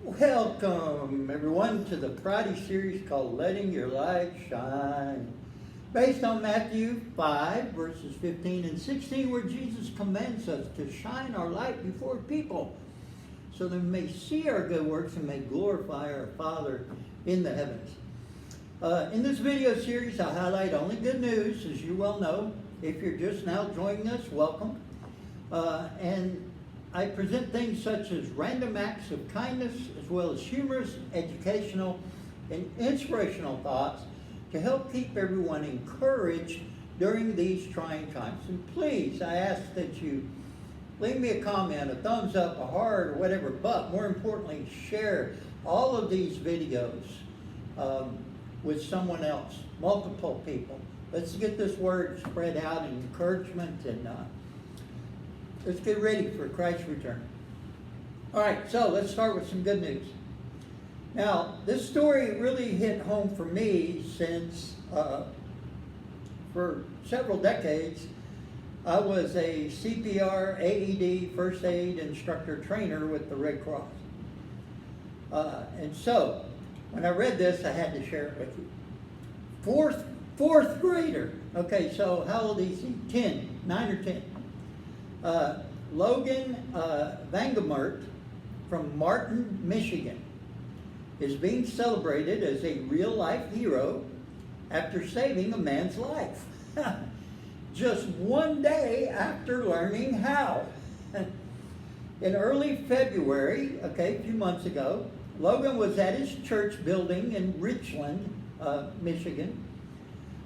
Welcome, everyone, to the Friday series called Letting Your Light Shine. Based on Matthew 5, verses 15 and 16, where Jesus commands us to shine our light before people so they may see our good works and may glorify our Father in the heavens. In this video series, I highlight only good news, as you well know. If you're just now joining us, welcome. And I present things such as random acts of kindness, as well as humorous, educational, and inspirational thoughts to help keep everyone encouraged during these trying times. And please, I ask that you leave me a comment, a thumbs up, a heart, or whatever, but more importantly, share all of these videos with someone else, multiple people. Let's get this word spread out in encouragement, and let's get ready for Christ's return. All right, so let's start with some good news. Now, this story really hit home for me since for several decades, I was a CPR, AED, first aid instructor trainer with the Red Cross. And so, when I read this, I had to share it with you. Fourth grader. Okay, so how old is he? 9 or 10. Logan Vangemert from Martin, Michigan, is being celebrated as a real-life hero after saving a man's life. Just one day after learning how. In early February, a few months ago, Logan was at his church building in Richland, Michigan,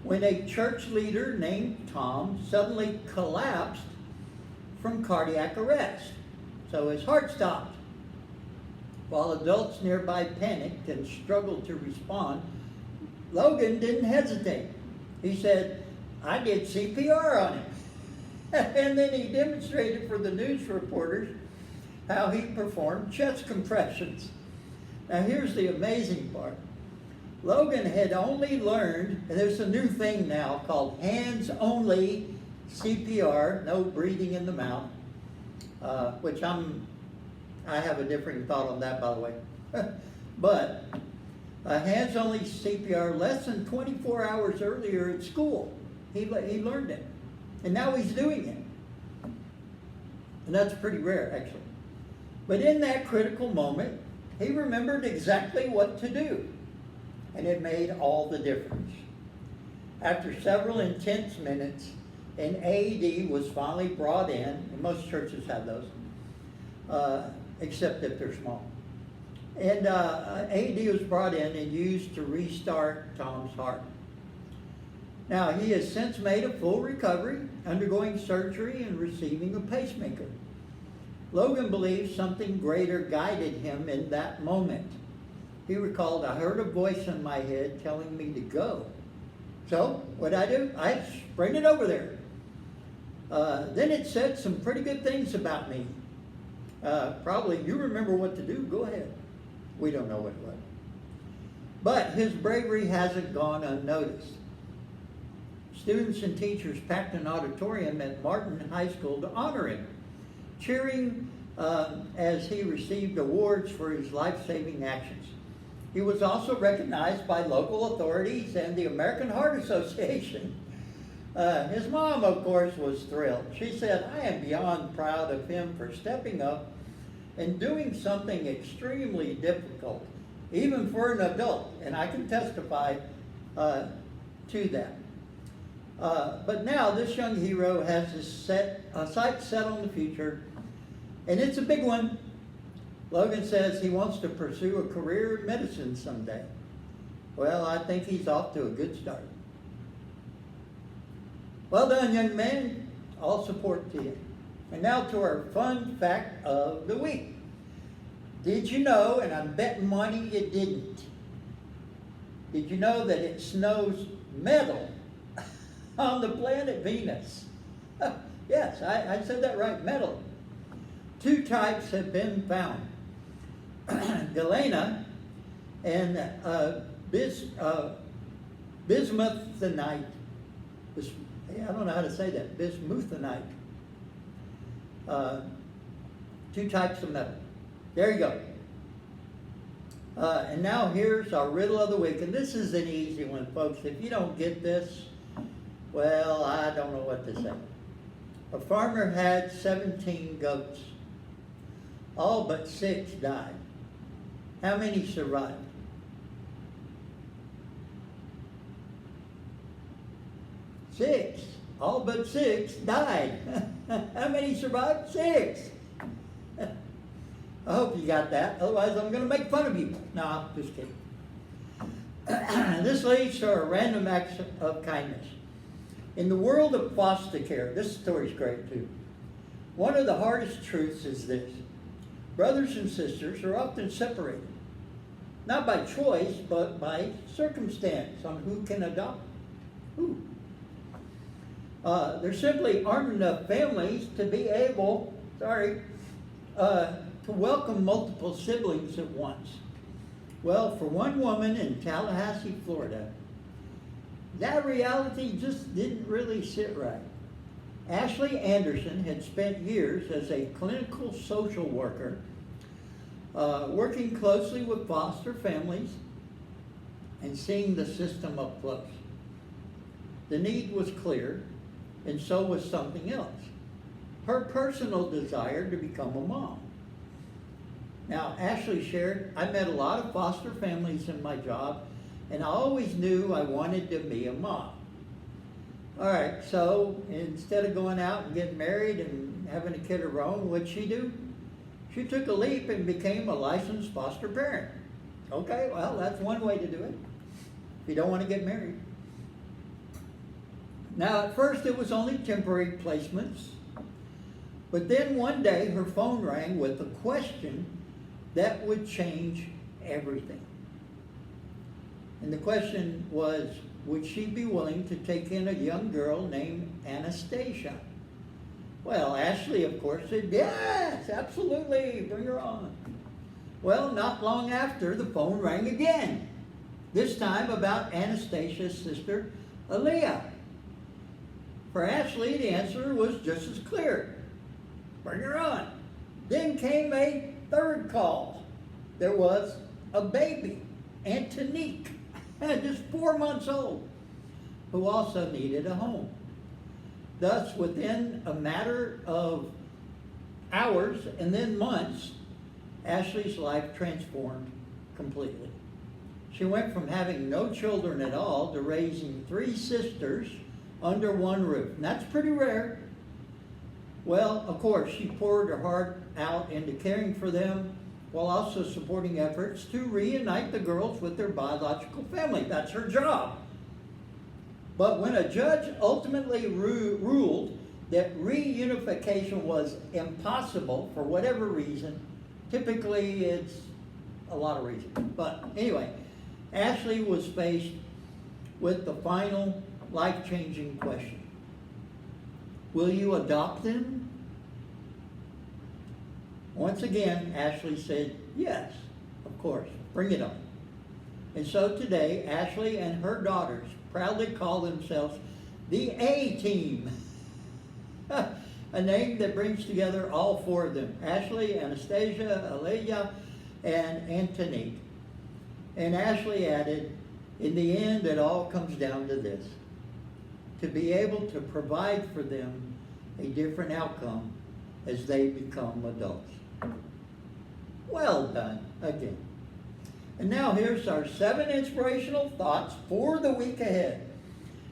when a church leader named Tom suddenly collapsed from cardiac arrest. So his heart stopped. While adults nearby panicked and struggled to respond, Logan didn't hesitate. He said, "I did CPR on him." And then he demonstrated for the news reporters how he performed chest compressions. Now here's the amazing part. Logan had only learned, and there's a new thing now called hands-only CPR, no breathing in the mouth, which I have a different thought on that, by the way. But hands-only CPR less than 24 hours earlier at school. He learned it, and now he's doing it. And that's pretty rare, actually. But in that critical moment, he remembered exactly what to do, and it made all the difference. After several intense minutes, an AED was finally brought in, and most churches have those, except if they're small. And AED was brought in and used to restart Tom's heart. Now, he has since made a full recovery, undergoing surgery and receiving a pacemaker. Logan believes something greater guided him in that moment. He recalled, "I heard a voice in my head telling me to go. So, what'd I do? I sprinted over there. Then it said some pretty good things about me. Probably you remember what to do. Go ahead." We don't know what it was. But his bravery hasn't gone unnoticed. Students and teachers packed an auditorium at Martin High School to honor him, cheering as he received awards for his life-saving actions. He was also recognized by local authorities and the American Heart Association. His mom, of course, was thrilled. She said, "I am beyond proud of him for stepping up and doing something extremely difficult, even for an adult." And I can testify to that. But now this young hero has his sights set on the future, and it's a big one. Logan says he wants to pursue a career in medicine someday. Well, I think he's off to a good start. Well done, young man. All support to you. And now to our fun fact of the week. Did you know, and I'm betting money you didn't, did you know that it snows metal on the planet Venus? Yes, I said that right, metal. 2 types have been found. Galena and bismuthinite. I don't know how to say that. Bismuthinite. 2 types of metal. There you go. And now here's our riddle of the week. And this is an easy one, folks. If you don't get this, well, I don't know what to say. A farmer had 17 goats. All but 6 died. How many survived? 6. All but 6 died. How many survived? 6. I hope you got that. Otherwise, I'm going to make fun of you. No, just kidding. This leads to a random act of kindness. In the world of foster care, this story's great too. One of the hardest truths is this. Brothers and sisters are often separated. Not by choice, but by circumstance on who can adopt who. There simply aren't enough families to be able, to welcome multiple siblings at once. Well, for one woman in Tallahassee, Florida, that reality just didn't really sit right. Ashley Anderson had spent years as a clinical social worker, working closely with foster families and seeing the system up close. The need was clear, and so was something else. Her personal desire to become a mom. Now, Ashley shared, I met a lot of foster families in my job, and I always knew I wanted to be a mom. All right, so instead of going out and getting married and having a kid of her own, what'd she do? She took a leap and became a licensed foster parent. Okay, well, that's one way to do it, if you don't want to get married. Now, at first, it was only temporary placements, but then one day her phone rang with a question that would change everything. And the question was, would she be willing to take in a young girl named Anastasia? Well, Ashley, of course, said, yes, absolutely, bring her on. Well, not long after, the phone rang again, this time about Anastasia's sister, Aaliyah. For Ashley, the answer was just as clear. Bring her on. Then came a third call. There was a baby, Antonique, just 4 months old, who also needed a home. Thus, within a matter of hours and then months, Ashley's life transformed completely. She went from having no children at all to raising 3 sisters under one roof. And that's pretty rare. Well, of course, she poured her heart out into caring for them while also supporting efforts to reunite the girls with their biological family. That's her job. But when a judge ultimately ruled that reunification was impossible for whatever reason, typically it's a lot of reasons. But anyway, Ashley was faced with the final life-changing question. Will you adopt them? Once again, Ashley said, yes, of course, bring it on. And so today, Ashley and her daughters proudly call themselves the A-Team, a name that brings together all 4 of them, Ashley, Anastasia, Aaliyah, and Antonique. And Ashley added, in the end, it all comes down to this, to be able to provide for them a different outcome as they become adults. Well done again. And now here's our 7 inspirational thoughts for the week ahead.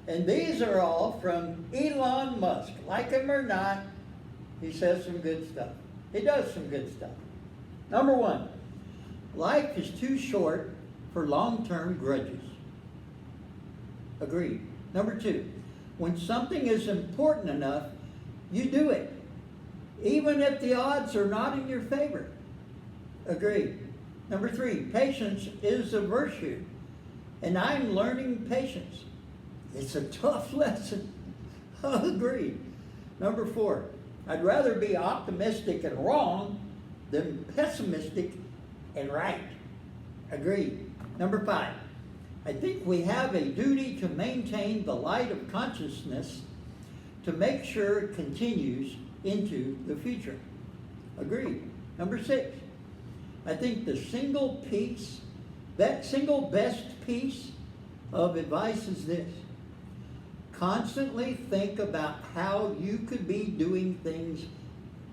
And these are all from Elon Musk. Like him or not, he says some good stuff. He does some good stuff. Number 1, life is too short for long-term grudges. Agreed. Number 2, when something is important enough, you do it, even if the odds are not in your favor. Agreed. Number 3, patience is a virtue, and I'm learning patience. It's a tough lesson. Agreed. Number 4, I'd rather be optimistic and wrong than pessimistic and right. Agreed. Number 5, I think we have a duty to maintain the light of consciousness to make sure it continues into the future. Agreed. Number 6, I think the single best piece of advice is this. Constantly think about how you could be doing things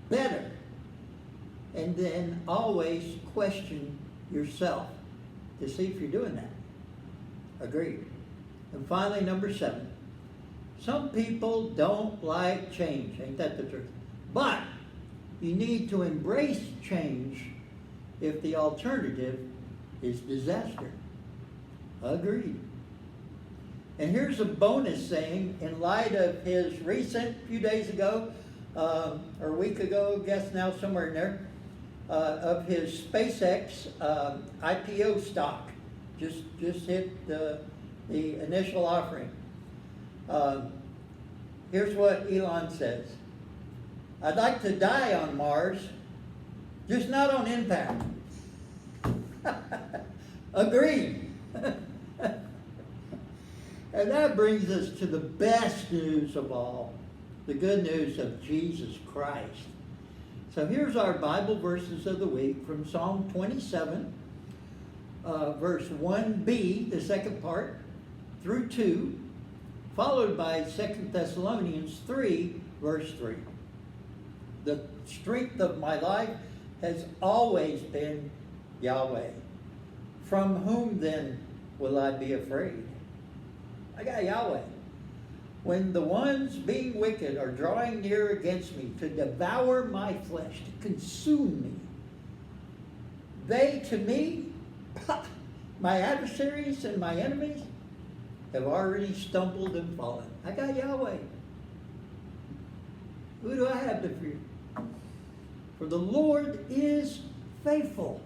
better. And then always question yourself to see if you're doing that. Agreed. And finally, number 7. Some people don't like change. Ain't that the truth? But you need to embrace change if the alternative is disaster. Agreed. And here's a bonus saying in light of his recent, few days ago, or a week ago, I guess now somewhere in there, of his SpaceX IPO stock. Just hit the initial offering. Here's what Elon says. I'd like to die on Mars, just not on impact. Agreed. And that brings us to the best news of all, the good news of Jesus Christ. So here's our Bible verses of the week from Psalm 27, verse 1b, the second part, through 2, followed by 2 Thessalonians 3, verse 3. The strength of my life has always been Yahweh. From whom then will I be afraid? I got Yahweh. When the ones being wicked are drawing near against me to devour my flesh, to consume me, they to me, my adversaries and my enemies, have already stumbled and fallen. I got Yahweh. Who do I have to fear? For the Lord is faithful.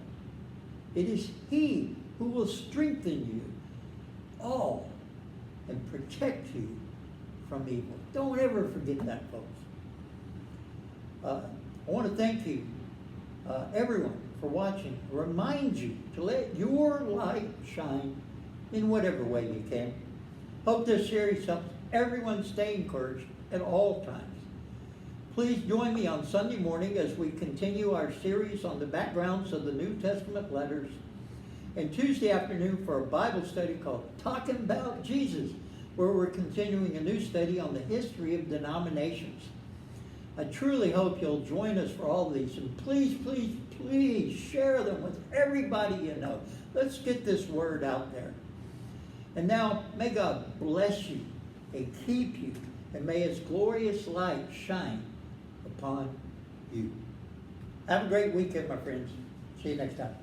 It is He who will strengthen you all and protect you from evil. Don't ever forget that, folks. I want to thank you, everyone, for watching. Remind you to let your light shine in whatever way you can. Hope this series helps everyone stay encouraged at all times. Please join me on Sunday morning as we continue our series on the backgrounds of the New Testament letters, and Tuesday afternoon for a Bible study called Talking About Jesus, where we're continuing a new study on the history of denominations. I truly hope you'll join us for all of these, and please, please, please share them with everybody you know. Let's get this word out there. And now, may God bless you and keep you, and may His glorious light shine upon you. Have a great weekend, my friends. See you next time.